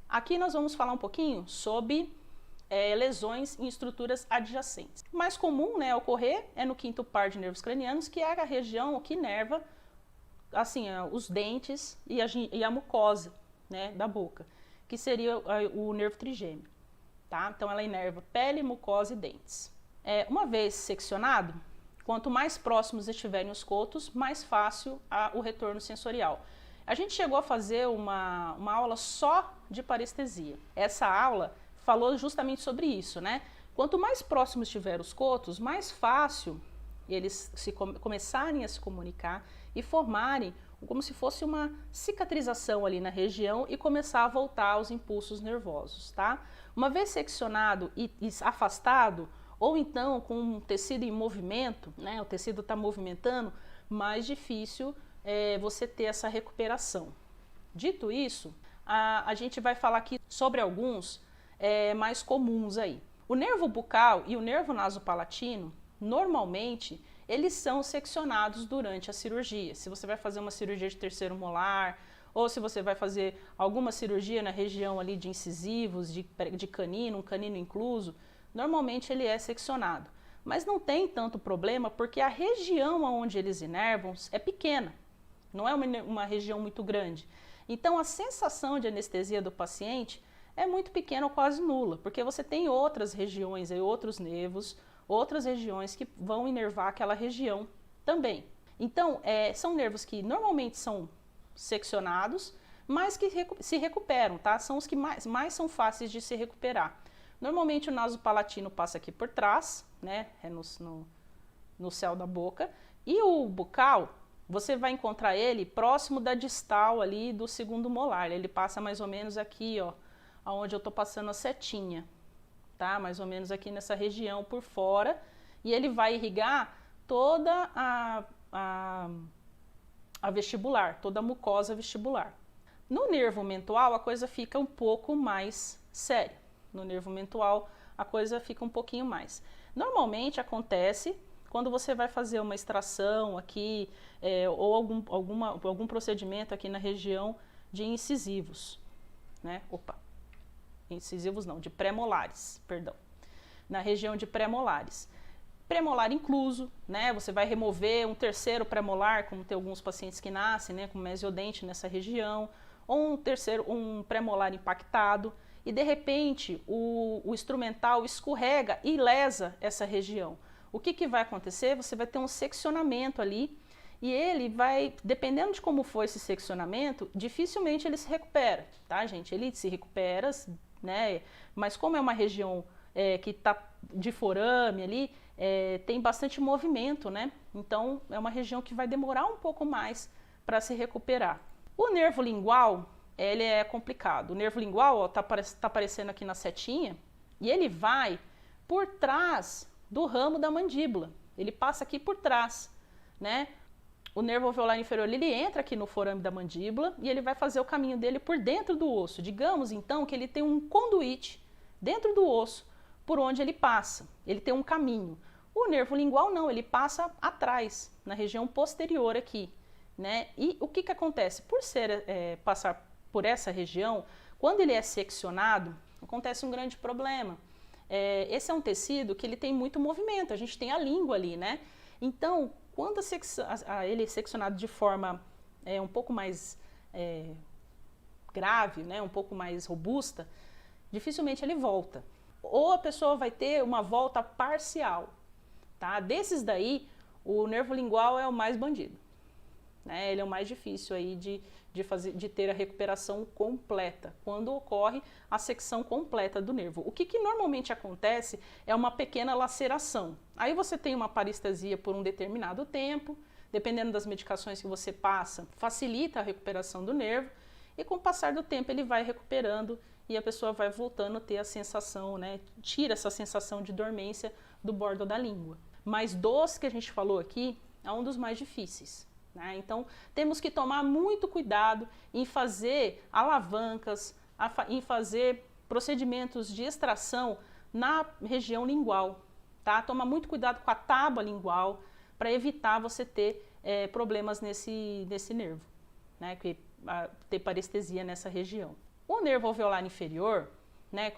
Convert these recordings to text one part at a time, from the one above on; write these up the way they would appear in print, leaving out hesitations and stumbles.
Aqui nós vamos falar um pouquinho sobre lesões em estruturas adjacentes. O mais comum, né, ocorrer é no quinto par de nervos cranianos, que é a região que inerva assim, os dentes e a mucosa, né, da boca, que seria o nervo trigêmeo. Tá? Então ela inerva pele, mucosa e dentes. Uma vez seccionado, quanto mais próximos estiverem os cotos, mais fácil o retorno sensorial. A gente chegou a fazer uma aula só de parestesia. Essa aula falou justamente sobre isso, né? Quanto mais próximos estiver os cotos, mais fácil eles começarem a se comunicar e formarem como se fosse uma cicatrização ali na região e começar a voltar aos impulsos nervosos, tá? Uma vez seccionado e afastado, ou então com um tecido em movimento, né? O tecido está movimentando, mais difícil você ter essa recuperação. Dito isso, a gente vai falar aqui sobre alguns mais comuns aí. O nervo bucal e o nervo nasopalatino, normalmente, eles são seccionados durante a cirurgia. Se você vai fazer uma cirurgia de terceiro molar, ou se você vai fazer alguma cirurgia na região ali de incisivos, de canino, um canino incluso, normalmente ele é seccionado. Mas não tem tanto problema porque a região onde eles inervam é pequena, não é uma região muito grande. Então a sensação de anestesia do paciente é muito pequena ou quase nula, porque você tem outras regiões, outros nervos, outras regiões que vão inervar aquela região também. Então, são nervos que normalmente são seccionados, mas que se recuperam, tá? São os que mais são fáceis de se recuperar. Normalmente o nasopalatino passa aqui por trás, né? É no céu da boca. E o bucal, você vai encontrar ele próximo da distal ali do segundo molar. Ele passa mais ou menos aqui, ó, onde eu tô passando a setinha. Tá? Mais ou menos aqui nessa região por fora, e ele vai irrigar toda a vestibular, toda a mucosa vestibular. No nervo mental, a coisa fica um pouco mais séria. No nervo mental, a coisa fica um pouquinho mais. Normalmente acontece quando você vai fazer uma extração aqui, ou algum procedimento aqui na região de incisivos, né? Incisivos não, de pré-molares, perdão. Na região de pré-molares. Pré-molar incluso, né? Você vai remover um terceiro pré-molar, como tem alguns pacientes que nascem, né, com mesiodente nessa região, ou um pré-molar impactado, e de repente o instrumental escorrega e lesa essa região. O que vai acontecer? Você vai ter um seccionamento ali, e ele vai, dependendo de como for esse seccionamento, dificilmente ele se recupera, tá, gente? Ele se recupera, né? Mas como é uma região que está de forame ali, tem bastante movimento, né? Então é uma região que vai demorar um pouco mais para se recuperar. O nervo lingual, ele é complicado. O nervo lingual está aparecendo aqui na setinha, e ele vai por trás do ramo da mandíbula. Ele passa aqui por trás, né? O nervo alveolar inferior, ele entra aqui no forame da mandíbula e ele vai fazer o caminho dele por dentro do osso. Digamos, então, que ele tem um conduíte dentro do osso por onde ele passa. Ele tem um caminho. O nervo lingual não, ele passa atrás, na região posterior aqui, né? E o que acontece? Por passar por essa região, quando ele é seccionado, acontece um grande problema. Esse é um tecido que ele tem muito movimento, a gente tem a língua ali, né? Então, quando ele é seccionado de forma um pouco mais grave, né, um pouco mais robusta, dificilmente ele volta. Ou a pessoa vai ter uma volta parcial. Tá? Desses daí, o nervo lingual é o mais bandido. Né? Ele é o mais difícil aí de ter a recuperação completa, quando ocorre a secção completa do nervo. O que normalmente acontece é uma pequena laceração. Aí você tem uma parestesia por um determinado tempo, dependendo das medicações que você passa, facilita a recuperação do nervo, e com o passar do tempo ele vai recuperando e a pessoa vai voltando a ter a sensação, né? Tira essa sensação de dormência do bordo da língua. Mas dos que a gente falou aqui, é um dos mais difíceis. Então, temos que tomar muito cuidado em fazer alavancas, em fazer procedimentos de extração na região lingual. Tá? Toma muito cuidado com a tábua lingual para evitar você ter problemas nesse nervo, né? Ter parestesia nessa região. O nervo alveolar inferior, né,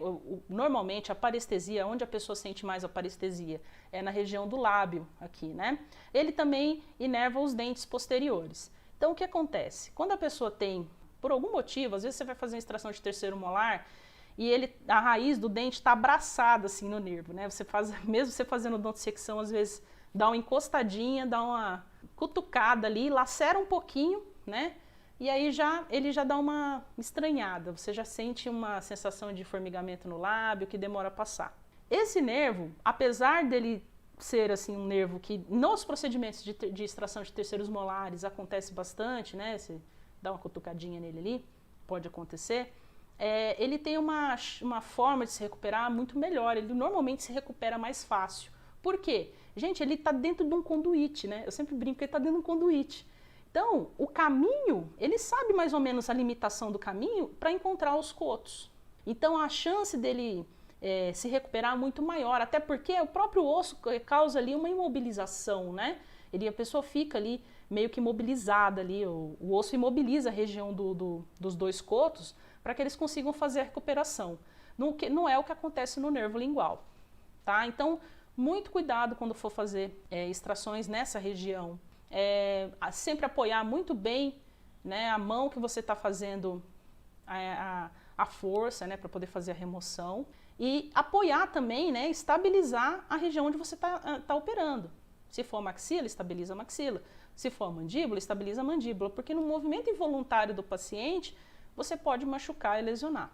normalmente a parestesia, onde a pessoa sente mais a parestesia, é na região do lábio aqui, né? Ele também inerva os dentes posteriores. Então o que acontece? Quando a pessoa tem, por algum motivo, às vezes você vai fazer uma extração de terceiro molar e a raiz do dente está abraçada assim no nervo, né? Mesmo você fazendo odontodissecção, às vezes dá uma encostadinha, dá uma cutucada ali, lacera um pouquinho, né? E aí ele já dá uma estranhada, você já sente uma sensação de formigamento no lábio que demora a passar. Esse nervo, apesar dele ser assim um nervo que nos procedimentos de extração de terceiros molares acontece bastante, né? Você dá uma cutucadinha nele ali, pode acontecer. Ele tem uma forma de se recuperar muito melhor, ele normalmente se recupera mais fácil. Por quê? Gente, ele está dentro de um conduíte, né? Eu sempre brinco que ele está dentro de um conduíte. Então, o caminho, ele sabe mais ou menos a limitação do caminho para encontrar os cotos. Então, a chance dele se recuperar é muito maior, até porque o próprio osso causa ali uma imobilização, né? A pessoa fica ali meio que imobilizada ali, o osso imobiliza a região dos dois cotos para que eles consigam fazer a recuperação. Não é o que acontece no nervo lingual, tá? Então, muito cuidado quando for fazer extrações nessa região. Sempre apoiar muito bem, né, a mão que você está fazendo a força, né, para poder fazer a remoção. E apoiar também, né, estabilizar a região onde você tá operando. Se for a maxila, estabiliza a maxila. Se for a mandíbula, estabiliza a mandíbula. Porque no movimento involuntário do paciente, você pode machucar e lesionar.